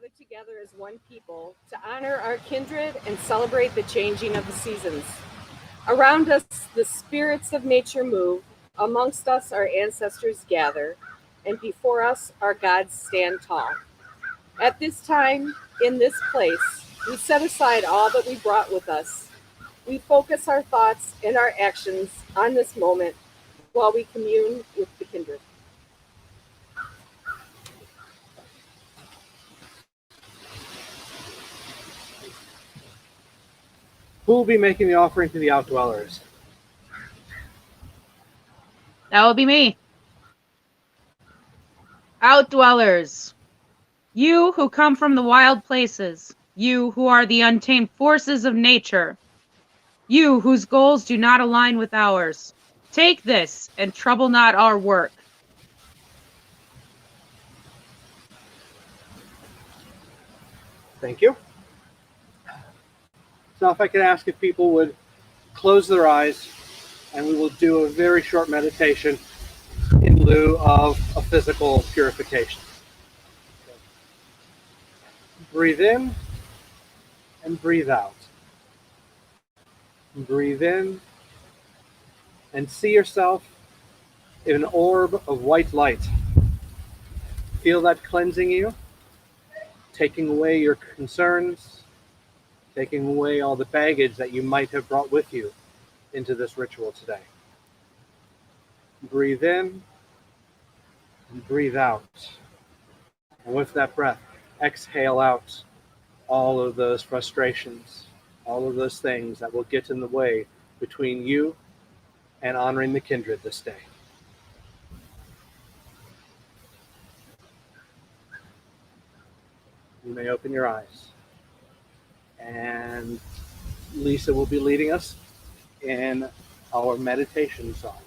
gathered together as one people to honor our kindred and celebrate the changing of the seasons. Around us, the spirits of nature move, amongst us, our ancestors gather, and before us, our gods stand tall. At this time, in this place, we set aside all that we brought with us. We focus our thoughts and our actions on this moment while we commune with the kindred. Who will be making the offering to the outdwellers? That will be me. Outdwellers, you who come from the wild places, you who are the untamed forces of nature, you whose goals do not align with ours, take this and trouble not our work. Thank you. So if I could ask if people would close their eyes, and we will do a very short meditation in lieu of a physical purification. Breathe in and breathe out. Breathe in and see yourself in an orb of white light. Feel that cleansing you, taking away your concerns, taking away all the baggage that you might have brought with you into this ritual today. Breathe in and breathe out. And with that breath, exhale out all of those frustrations, all of those things that will get in the way between you and honoring the kindred this day. You may open your eyes. And Lisa will be leading us in our meditation song.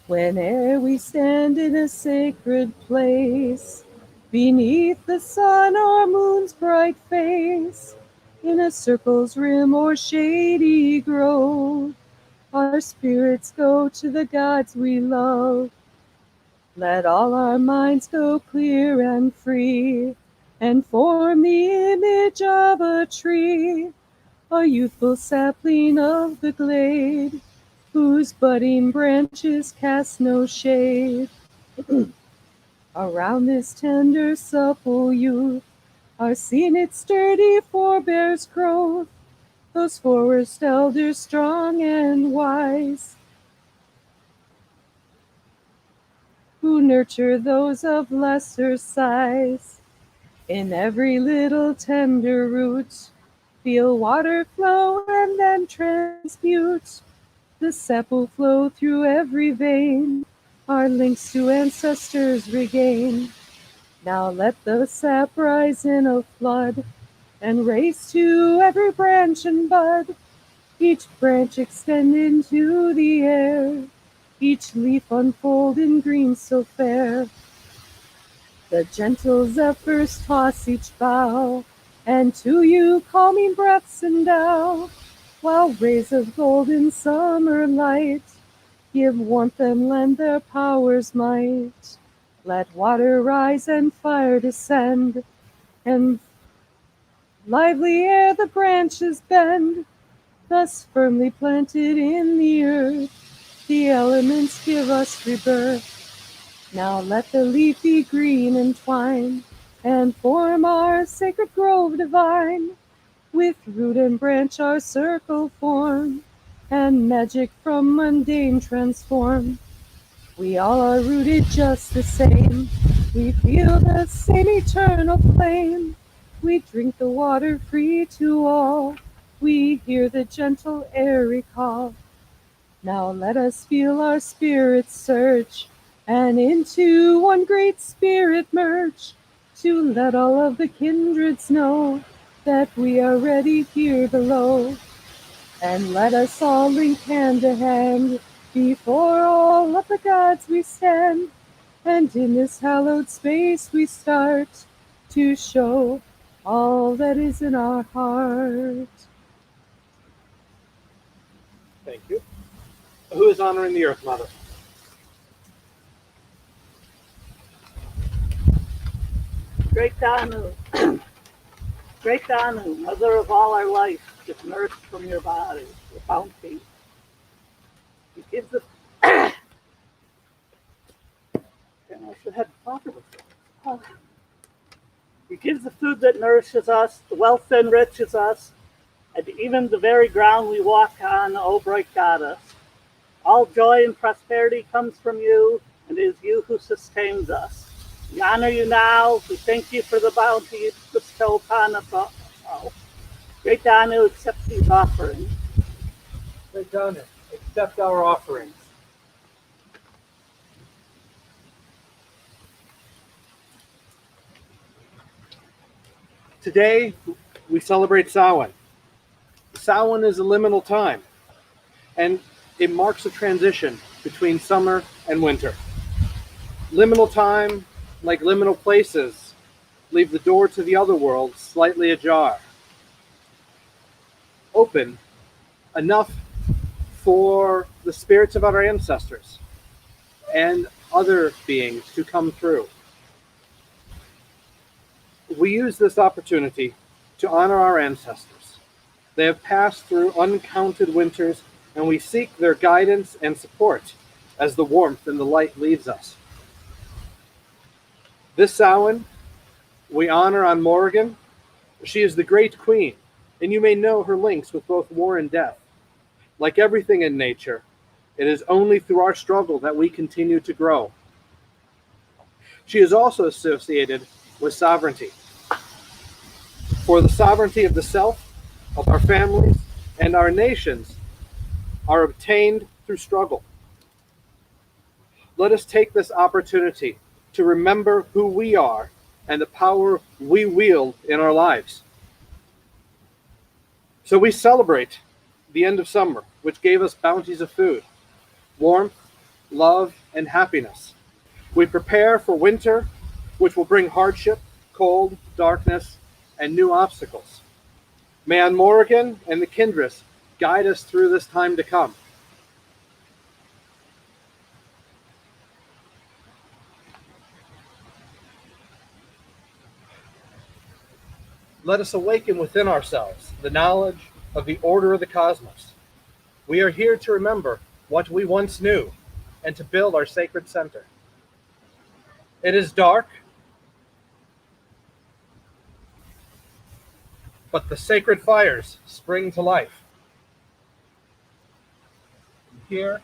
Whene'er we stand in a sacred place, beneath the sun or moon's bright face, in a circle's rim or shady grove, our spirits go to the gods we love. Let all our minds go clear and free, and form the image of a tree, a youthful sapling of the glade, whose budding branches cast no shade. Around this tender, supple youth are seen its sturdy forebears' growth, those forest elders strong and wise, who nurture those of lesser size. In every little tender root, feel water flow and then transmute. The sap will flow through every vein, our links to ancestors regain. Now let the sap rise in a flood, and race to every branch and bud, each branch extend into the air, each leaf unfold in green so fair. The gentle zephyrs toss each bough, and to you calming breaths endow, while rays of golden summer light give warmth and lend their powers might. Let water rise and fire descend, and lively ere the branches bend, thus firmly planted in the earth, the elements give us rebirth. Now let the leafy green entwine, and form our sacred grove divine, with root and branch our circle form, and magic from mundane transform. We all are rooted just the same, we feel the same eternal flame. We drink the water free to all, we hear the gentle airy call. Now let us feel our spirits surge, and into one great spirit merge, to let all of the kindreds know that we are ready here below. And let us all link hand to hand, before all of the gods we stand, and in this hallowed space we start to show all that is in our heart. Thank you. Who is honoring the Earth Mother? Great Danu, great Danu, mother of all our life, get nourished from your body, your bounty. You give the and I should have water before. He gives the food that nourishes us, the wealth that enriches us, and even the very ground we walk on, O bright goddess. All joy and prosperity comes from you, and it is you who sustains us. We honor you now. We thank you for the bounty you bestow upon us all. Great Danu, accept these offerings. Great Danu, accept our offerings. Today, we celebrate Samhain. Samhain is a liminal time, and it marks a transition between summer and winter. Liminal time, like liminal places, leave the door to the other world slightly ajar. Open enough for the spirits of our ancestors and other beings to come through. We use this opportunity to honor our ancestors. They have passed through uncounted winters, and we seek their guidance and support as the warmth and the light leaves us. This Samhain, we honor on Morrigan. She is the great queen, and you may know her links with both war and death. Like everything in nature, it is only through our struggle that we continue to grow. She is also associated with sovereignty. For the sovereignty of the self, of our families, and our nations are obtained through struggle. Let us take this opportunity to remember who we are and the power we wield in our lives. So we celebrate the end of summer, which gave us bounties of food, warmth, love, and happiness. We prepare for winter, which will bring hardship, cold, darkness, and new obstacles. May on Morrigan and the Kindress guide us through this time to come. Let us awaken within ourselves the knowledge of the order of the cosmos. We are here to remember what we once knew and to build our sacred center. It is dark, but the sacred fires spring to life. Here,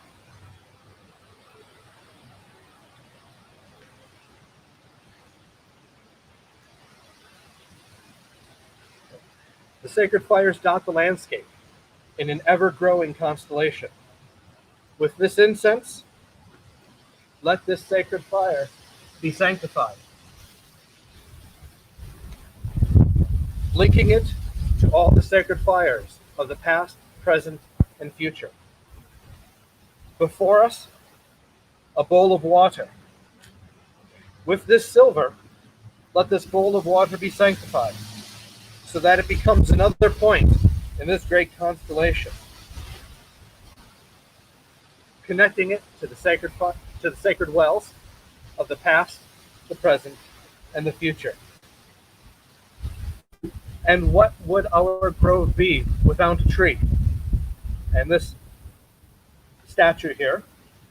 the sacred fires dot the landscape in an ever-growing constellation. With this incense, let this sacred fire be sanctified, linking it to all the sacred fires of the past, present, and future. Before us, a bowl of water. With this silver, let this bowl of water be sanctified, so that it becomes another point in this great constellation, connecting it to the sacred wells of the past, the present, and the future. And what would our grove be without a tree? And this statue here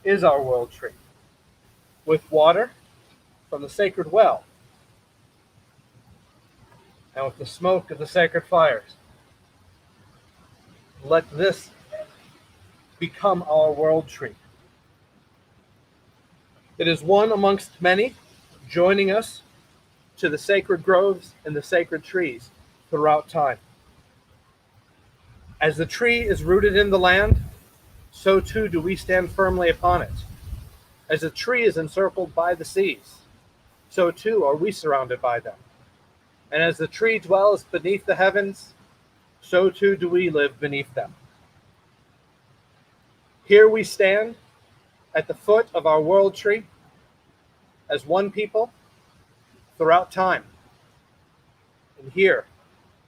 is our world tree, with water from the sacred well, and with the smoke of the sacred fires. Let this become our world tree. It is one amongst many, joining us to the sacred groves and the sacred trees throughout time. As the tree is rooted in the land, so too do we stand firmly upon it. As a tree is encircled by the seas, so too are we surrounded by them. And as the tree dwells beneath the heavens, so too do we live beneath them. Here we stand at the foot of our world tree as one people throughout time. And here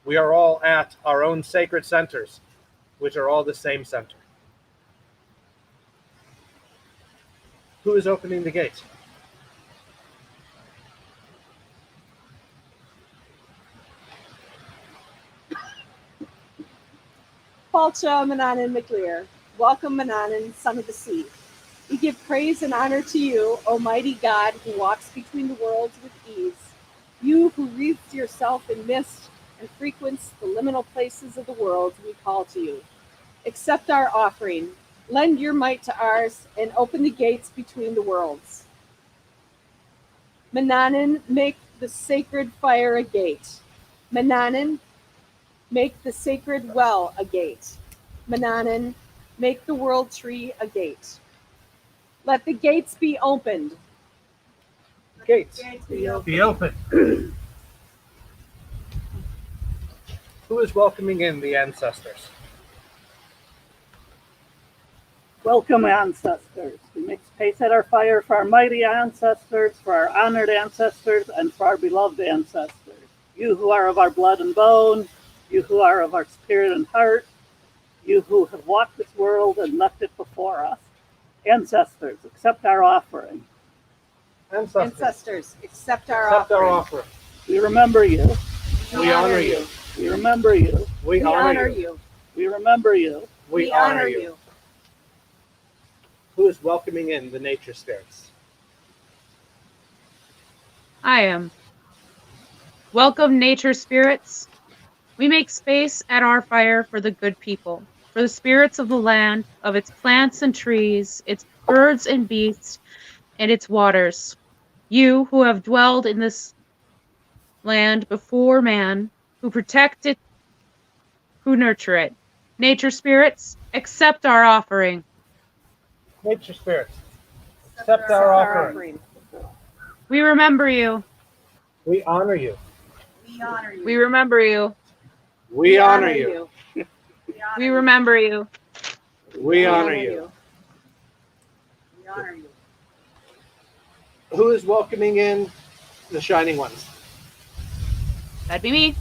we are all at our own sacred centers, which are all the same center. Who is opening the gate? Falcha, Mananan McLear. Welcome, Mananan, son of the sea. We give praise and honor to you, Almighty God, who walks between the worlds with ease. You who wreathed yourself in mist and frequents the liminal places of the world, we call to you. Accept our offering. Lend your might to ours and open the gates between the worlds. Mananan, make the sacred fire a gate. Mananan, make the sacred well a gate. Mananan, make the world tree a gate. Let the gates be opened. Gates. Be open. Be open. Who is welcoming in the ancestors? Welcome, ancestors. We make space at our fire for our mighty ancestors, for our honored ancestors, and for our beloved ancestors. You who are of our blood and bone, you who are of our spirit and heart, you who have walked this world and left it before us. Ancestors, accept our offering. Ancestors, accept our Accept our offering. offering. We remember you. We honor you. We remember you. We We honor honor you. you. We remember you. We honor you. Who is welcoming in the nature spirits? I am. Welcome, nature spirits. We make space at our fire for the good people, for the spirits of the land, of its plants and trees, its birds and beasts, and its waters. You who have dwelled in this land before man, who protect it, who nurture it. Nature spirits, accept our offering. Nature spirits. Accept our offering. We remember you. We honor you. We honor you. We remember you. We honor you. We remember you. We honor you. We honor you. Who is welcoming in the shining ones? That'd be me.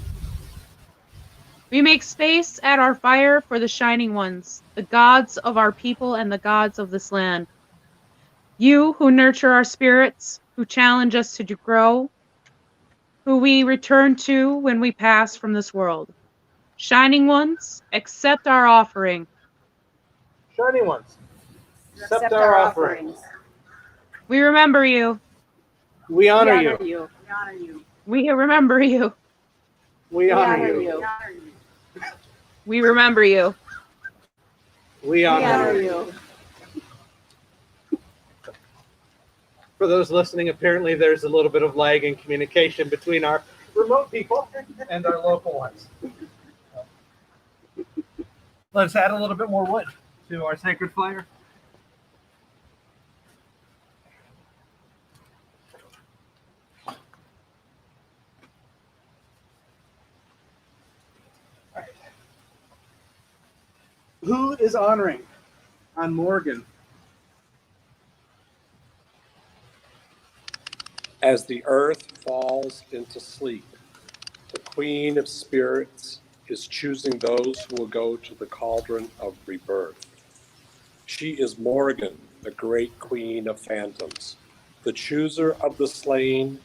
We make space at our fire for the shining ones, the gods of our people and the gods of this land. You who nurture our spirits, who challenge us to grow, who we return to when we pass from this world. Shining ones, accept our offering. Shining ones. Accept our offering. We remember you. We honor you. you. We honor you. We remember you. We honor you. We remember you. We honor you. For those listening, apparently there's a little bit of lag in communication between our remote people and our local ones. Let's add a little bit more wood to our sacred fire. All right. Who is honoring on Morrigan? As the earth falls into sleep, the Queen of Spirits is choosing those who will go to the cauldron of rebirth. She is Morrigan, the great Queen of Phantoms, the chooser of the slain.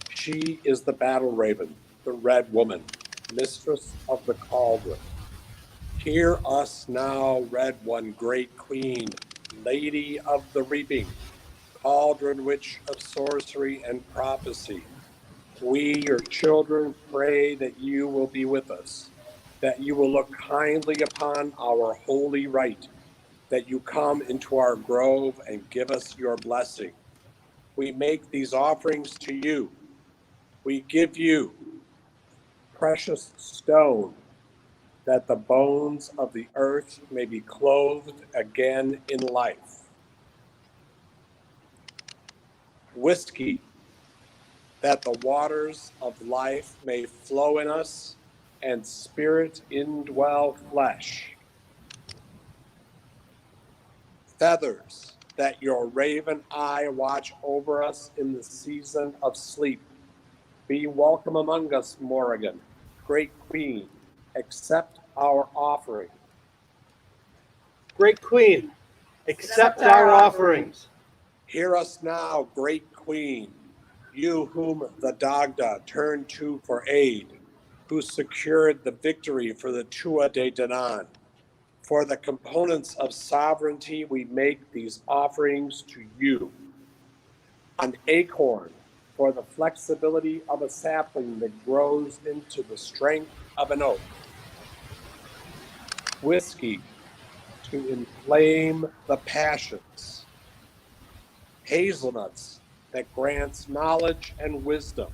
She is the battle raven, the red woman, mistress of the cauldron. Hear us now, Red One, great Queen, Lady of the Reaping, cauldron witch of sorcery and prophecy. We, your children, pray that you will be with us, that you will look kindly upon our holy rite, that you come into our grove and give us your blessing. We make these offerings to you. We give you precious stone, that the bones of the earth may be clothed again in life. Whiskey, that the waters of life may flow in us and spirit indwell flesh. Feathers, that your raven eye watch over us in the season of sleep. Be welcome among us, Morrigan, great Queen, accept our offering. Great Queen, accept our offerings. Hear us now, great Queen, you whom the Dagda turned to for aid, who secured the victory for the Tua de Danann. For the components of sovereignty, we make these offerings to you. An acorn for the flexibility of a sapling that grows into the strength of an oak. Whiskey to inflame the passions. Hazelnuts that grants knowledge and wisdom.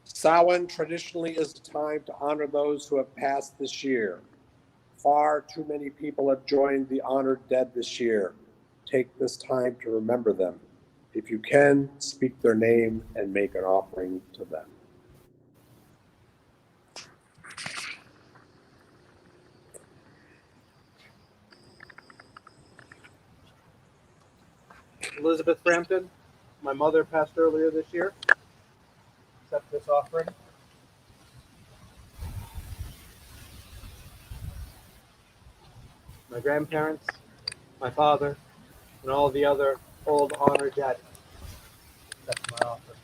Samhain traditionally is a time to honor those who have passed this year. Far too many people have joined the honored dead this year. Take this time to remember them. If you can, speak their name and make an offering to them. Elizabeth Frampton, my mother passed earlier this year. Accept this offering. My grandparents, my father, and all the other old honored dead. That's my offering.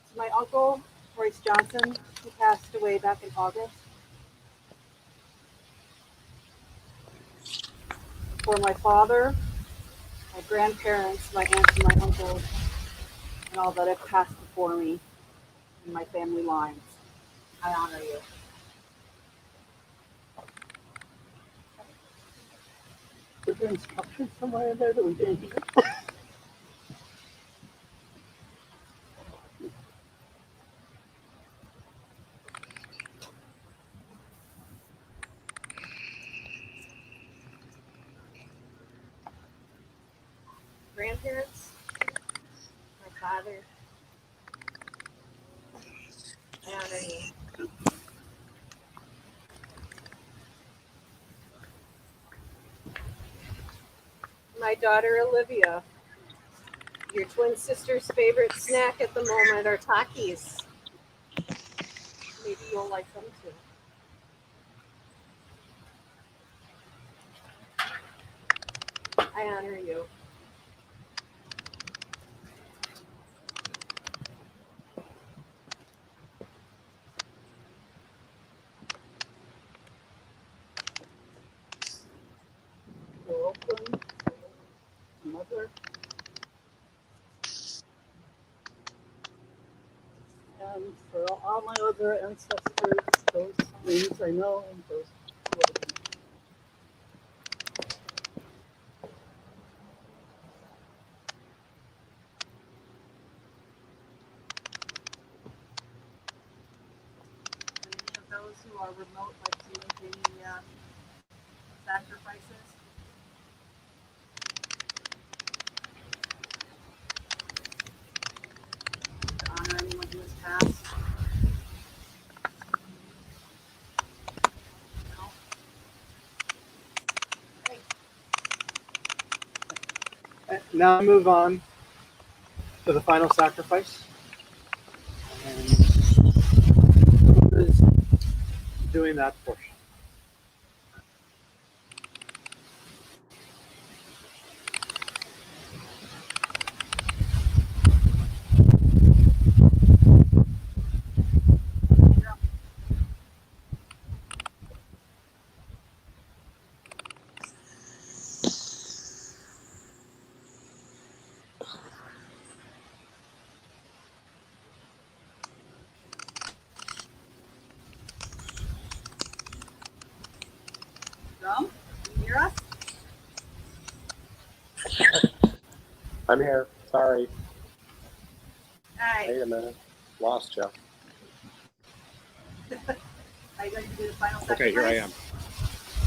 To my uncle, Royce Johnson, who passed away back in August. For my father, my grandparents, my aunts and my uncles, and all that have passed before me in my family lines. I honor you. Is there instructions somewhere in there that we didn't hear? Grandparents, my father, I honor you. My daughter Olivia, your twin sister's favorite snack at the moment are Takis. Maybe you'll like them too. I honor you. For Oakland, mother, and for all my other ancestors, those names I know and those who I don't. Any of those who are remote like to make any sacrifices. To honor anyone who has passed. No? Okay. Now I move on to the final sacrifice. And who is doing that portion? Drum, can you hear us? I'm here. Sorry. All right. Wait a minute. Lost you. Are you going to do the final sacrifice? Okay, here I am.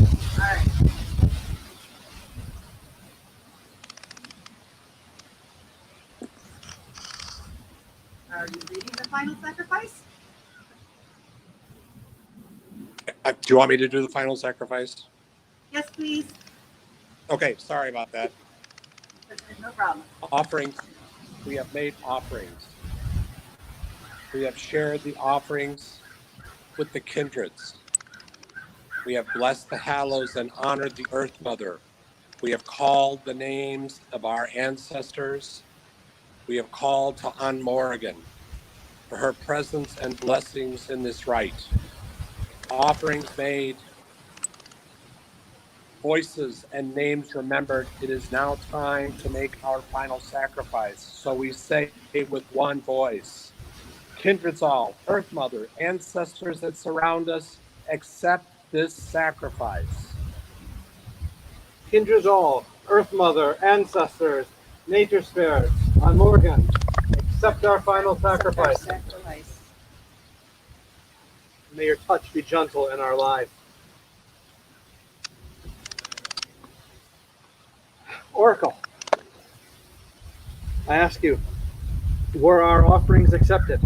All right. Are you reading the final sacrifice? Do you want me to do the final sacrifice? Yes, please. Okay, sorry about that. No problem. Offerings. We have made offerings. We have shared the offerings with the kindreds. We have blessed the Hallows and honored the Earth Mother. We have called the names of our ancestors. We have called to on Morrigan for her presence and blessings in this rite. Offerings made, voices and names remembered. It is now time to make our final sacrifice. So we say with one voice, kindreds all, Earth Mother, ancestors that surround us, accept this sacrifice. Kindreds all, Earth Mother, ancestors, nature spirits, on Morrigan, accept our final sacrifice. May your touch be gentle in our lives. Oracle, I ask you, were our offerings accepted?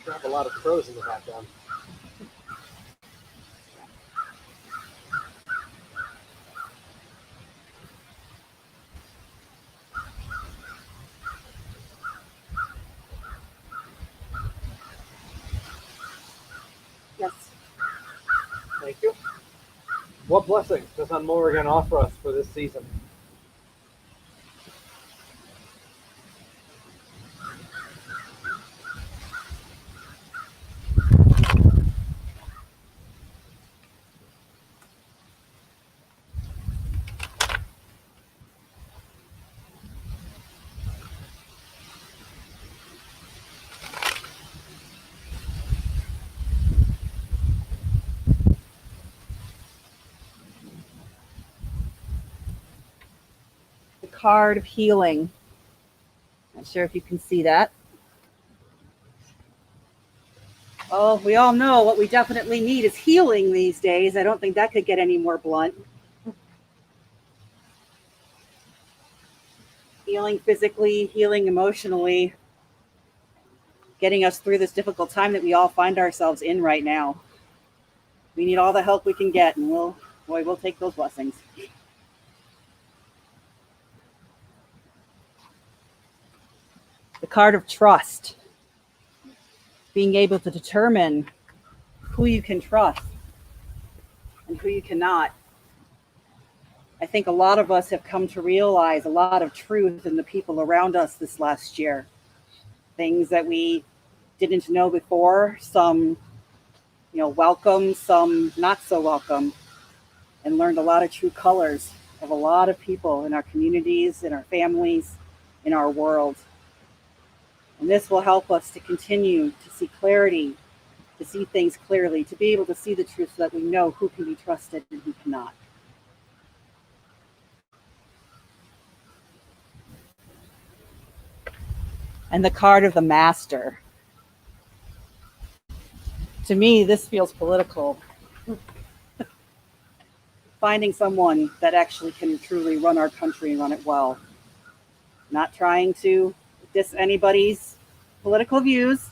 We have a lot of crows in the background. Yes. Thank you. What blessings does on Morrigan offer us for this season? The card of healing. Not sure if you can see that. Oh, we all know what we definitely need is healing these days. I don't think that could get any more blunt. Healing physically, healing emotionally, getting us through this difficult time that we all find ourselves in right now. We need all the help we can get, and we'll take those blessings. The card of trust. Being able to determine who you can trust and who you cannot. I think a lot of us have come to realize a lot of truth in the people around us this last year. Things that we didn't know before, some welcome, some not so welcome, and learned a lot of true colors of a lot of people in our communities, in our families, in our world. And this will help us to continue to see clarity, to see things clearly, to be able to see the truth so that we know who can be trusted and who cannot. And the card of the master. To me, this feels political. Finding someone that actually can truly run our country and run it well. Not trying to diss anybody's political views,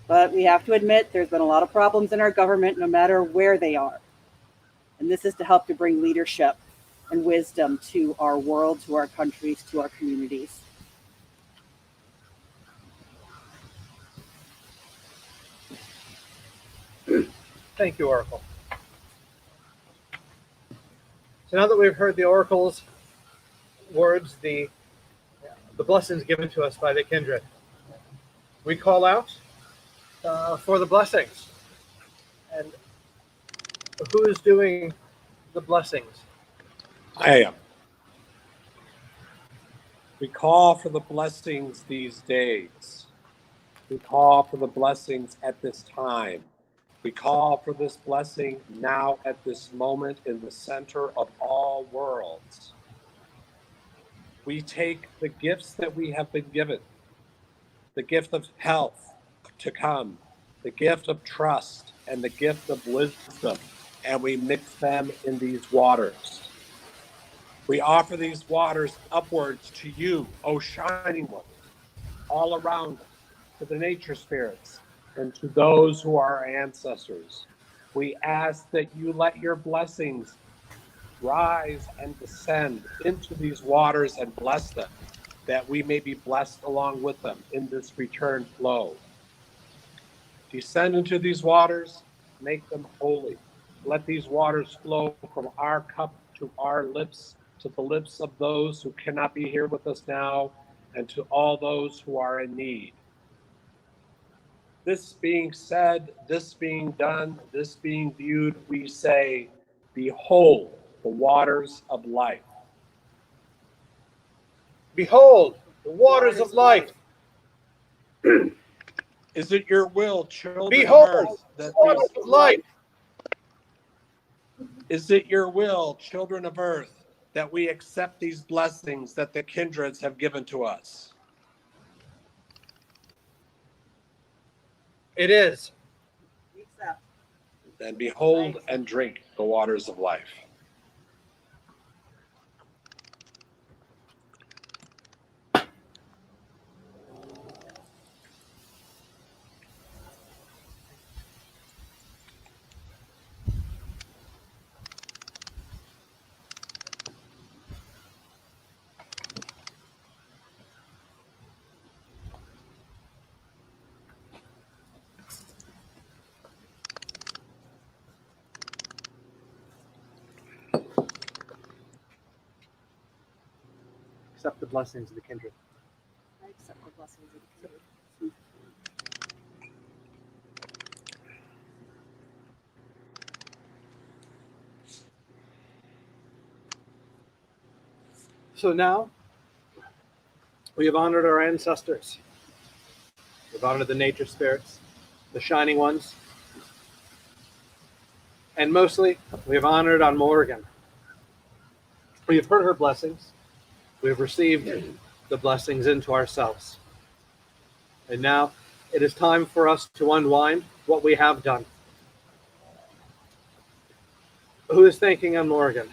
but we have to admit there's been a lot of problems in our government no matter where they are. And this is to help to bring leadership and wisdom to our world, to our countries, to our communities. Thank you, Oracle. So now that we've heard the Oracle's words, the blessings given to us by the kindred, we call out for the blessings. And who is doing the blessings? I am. We call for the blessings these days. We call for the blessings at this time. We call for this blessing now at this moment in the center of all worlds. We take the gifts that we have been given, the gift of health to come, the gift of trust, and the gift of wisdom, and we mix them in these waters. We offer these waters upwards to you, O shining one, all around us, to the nature spirits, and to those who are our ancestors. We ask that you let your blessings rise and descend into these waters and bless them, that we may be blessed along with them in this return flow. Descend into these waters, make them holy. Let these waters flow from our cup to our lips, to the lips of those who cannot be here with us now, and to all those who are in need. This being said, this being done, this being viewed, we say, behold the waters of life. Behold, the waters of life. Is it your will, children Behold, of earth, the that waters these of life. Is it your will, children of earth, that we accept these blessings that the kindreds have given to us? It is. Then behold and drink the waters of life. Accept the blessings of the kindred. I accept the blessings of the kindred. So now, we have honored our ancestors. We've honored the nature spirits, the shining ones, and mostly, we have honored on Morrigan. We have heard her blessings. We have received the blessings into ourselves. And now, it is time for us to unwind what we have done. Who is thanking on Morrigan?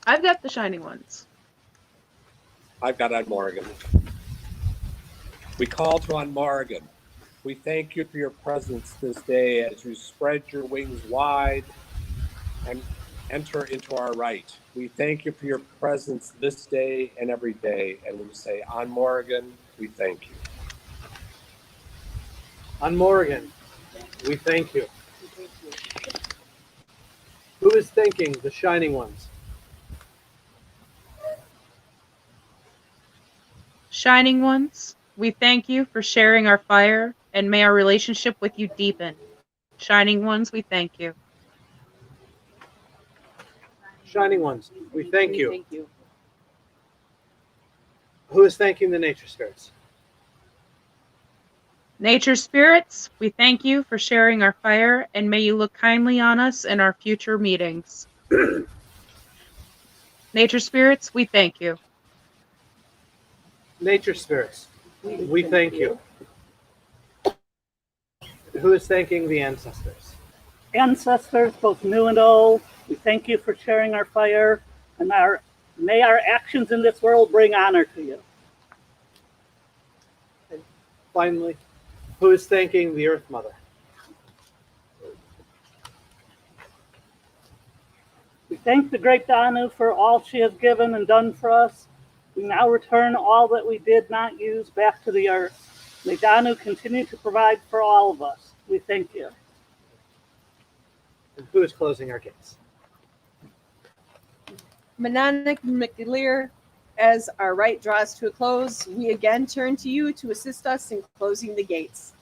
I've got the shining ones. I've got on Morrigan. We call to on Morrigan. We thank you for your presence this day as you spread your wings wide and enter into our right. We thank you for your presence this day and every day. And we say, on Morrigan, we thank you. On Morrigan, we thank you. Who is thanking the shining ones? Shining ones, we thank you for sharing our fire, and may our relationship with you deepen. Shining ones, we thank you. Shining ones, we thank you. Who is thanking the nature spirits? Nature spirits, we thank you for sharing our fire, and may you look kindly on us in our future meetings. Nature spirits, we thank you. Nature spirits, we thank you. Who is thanking the ancestors? Ancestors, both new and old, we thank you for sharing our fire, and may our actions in this world bring honor to you. And finally, who is thanking the Earth Mother? We thank the great Danu for all she has given and done for us. We now return all that we did not use back to the earth. May Danu continue to provide for all of us. We thank you. And who is closing our gates? Mananik McLear, as our rite draws to a close, we again turn to you to assist us in closing the gates.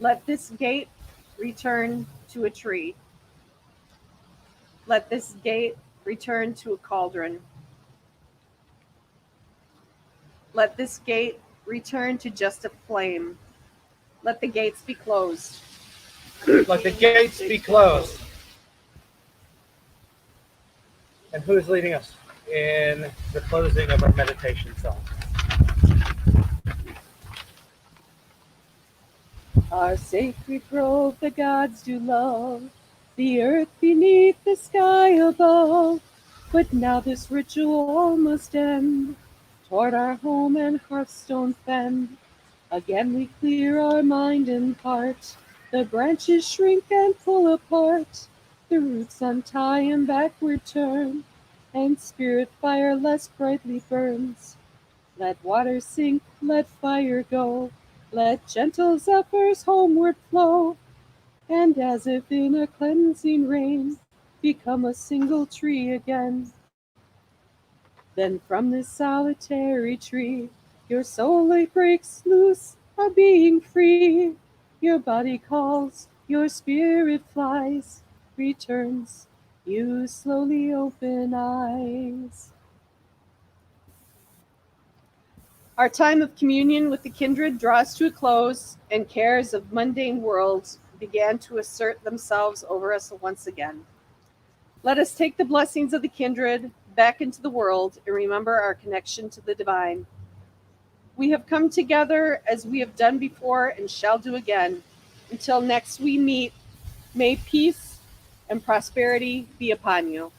Let this gate return to a tree. Let this gate return to a cauldron. Let this gate return to just a flame. Let the gates be closed. Let the gates be closed. And who is leading us? in the closing of our meditation song. Our sacred grove the gods do love, the earth beneath, the sky above. But now this ritual must end, toward our home and hearthstone fend. Again we clear our mind and heart, the branches shrink and pull apart, the roots untie and backward turn, and spirit fire less brightly burns. Let water sink, let fire go, let gentle zephyrs homeward flow, and as if in a cleansing rain, become a single tree again. Then from this solitary tree, your soul it breaks loose, a being free. Your body calls, your spirit flies, returns, you slowly open eyes. Our time of communion with the kindred draws to a close, and cares of mundane worlds began to assert themselves over us once again. Let us take the blessings of the kindred back into the world and remember our connection to the divine. We have come together as we have done before and shall do again. Until next we meet, may peace and prosperity be upon you.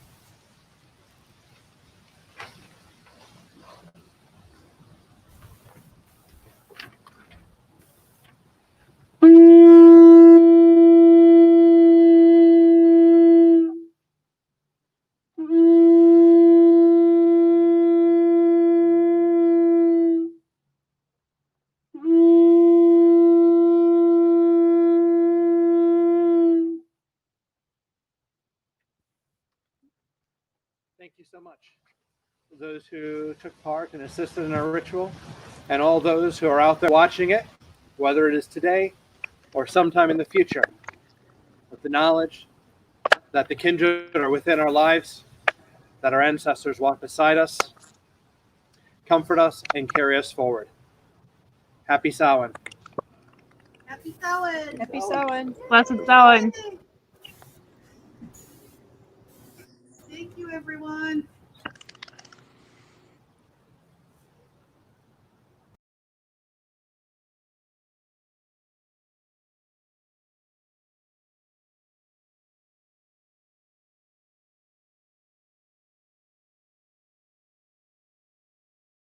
Thank you so much. Those who took part and assisted in our ritual, and all those who are out there watching it, whether it is today or sometime in the future, with the knowledge that the kindred are within our lives, that our ancestors walk beside us, comfort us, and carry us forward. Happy Samhain. Happy Samhain. Happy Samhain. Blessed Samhain. Thank you, everyone.